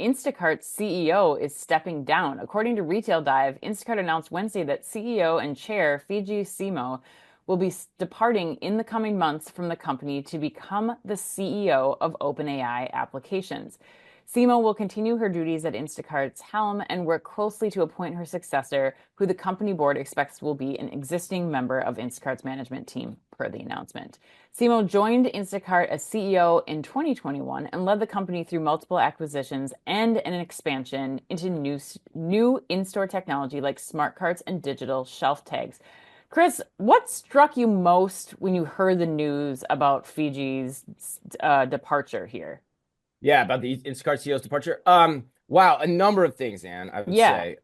Instacart's CEO is stepping down. According to Retail Dive, Instacart announced Wednesday that CEO and chair Fidji Simo will be departing in the coming months from the company to become the CEO of OpenAI applications. Simo will continue her duties at Instacart's helm and work closely to appoint her successor, who the company board expects will be an existing member of Instacart's management team, per the announcement. Simo joined Instacart as CEO in 2021 and led the company through multiple acquisitions and an expansion into new in-store technology like smart carts and digital shelf tags. Chris, what struck you most when you heard the news about Fiji's departure here? Yeah, about the Instacart CEO's departure. Wow, a number of things, Ann, I would Yeah, say.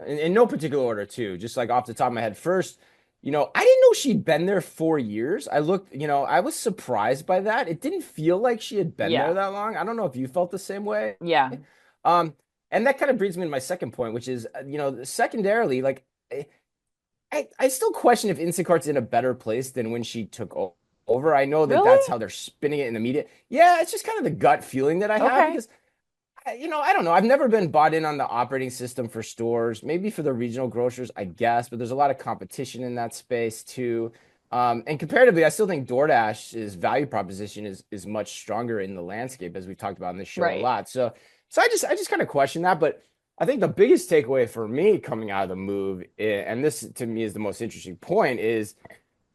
In no particular order, too. Just like off the top of my head. First, I didn't know she'd been there 4 years. I looked, I was surprised by that. It didn't feel like she had been there yeah, that long. I don't know if you felt the same way. yeah. Um, and that kind of brings me to my second point, which is, secondarily, like I still question if Instacart's in a better place than when she took over. I know that Really? that's how they're spinning it in the media. Yeah, it's just kind of the gut feeling that I have Okay. because I don't know. I've never been bought in on the operating system for stores, maybe for the regional grocers, I guess, but there's a lot of competition in that space too. And comparatively, I still think DoorDash's value proposition is much stronger in the landscape, as we've talked about in this show a Right. lot. So I just kind of question that. But I think the biggest takeaway for me coming out of the move, and this to me is the most interesting point, is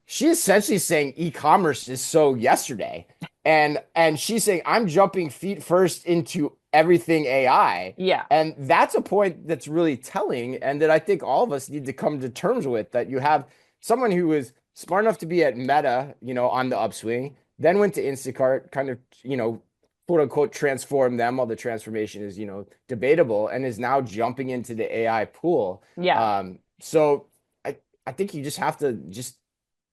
she essentially saying e-commerce is so yesterday. And she's saying I'm jumping feet first into everything AI. Yeah. And that's a point that's really telling and that I think all of us need to come to terms with, that you have someone who is smart enough to be at Meta, on the upswing, then went to Instacart, kind of, quote unquote transform them, while the transformation is, debatable, and is now jumping into the AI pool. Yeah. So I think you just have to just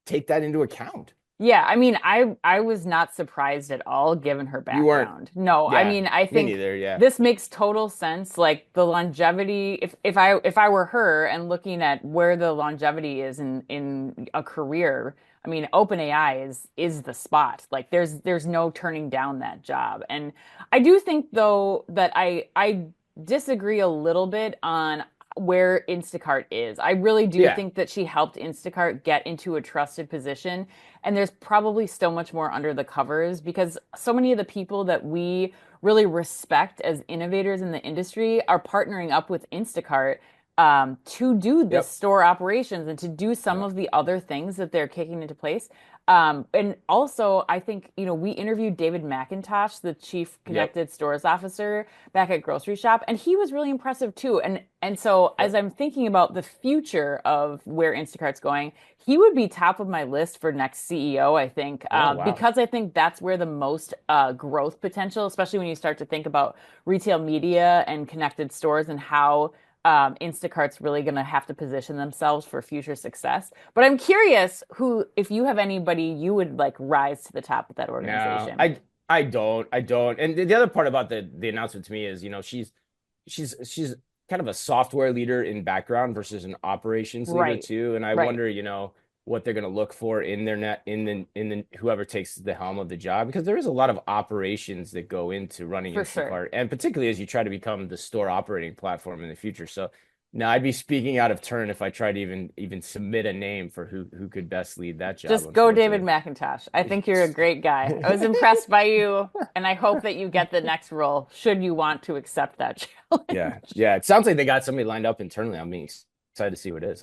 take that into account. Yeah, I mean, I was not surprised at all given her You weren't, background. No, I yeah, mean, I me think neither. Yeah, this makes total sense. Like the longevity, if I were her and looking at where the longevity is in a career, I mean, OpenAI is the spot. Like there's no turning down that job. And I do think though that I disagree a little bit on where Instacart is. I really do yeah, think that she helped Instacart get into a trusted position. And there's probably still much more under the covers because so many of the people that we really respect as innovators in the industry are partnering up with Instacart to do this yep, store operations and to do some yep, of the other things that they're kicking into place. And also, I think, we interviewed David McIntosh, the chief yep, connected stores officer back at Grocery Shop, and he was really impressive too. And so as yep. I'm thinking about the future of where Instacart's going, he would be top of my list for next CEO, I think, Oh wow, because I think that's where the most growth potential, especially when you start to think about retail media and connected stores and how Instacart's really going to have to position themselves for future success. But I'm curious if you have anybody you would like rise to the top of that no, organization. I don't. And the other part about the announcement to me is, she's kind of a software leader in background versus an operations leader Right, too. And I right, wonder, what they're going to look for in their net in the whoever takes the helm of the job, because there is a lot of operations that go into running for sure. Instacart, and particularly as you try to become the store operating platform in the future. So now I'd be speaking out of turn if I tried to even submit a name for who could best lead that job, Just go, David unfortunately. McIntosh. I think you're a great guy. I was impressed by you, and I hope that you get the next role should you want to accept that challenge. Yeah, yeah. It sounds like they got somebody lined up internally. I'm being excited to see what it is.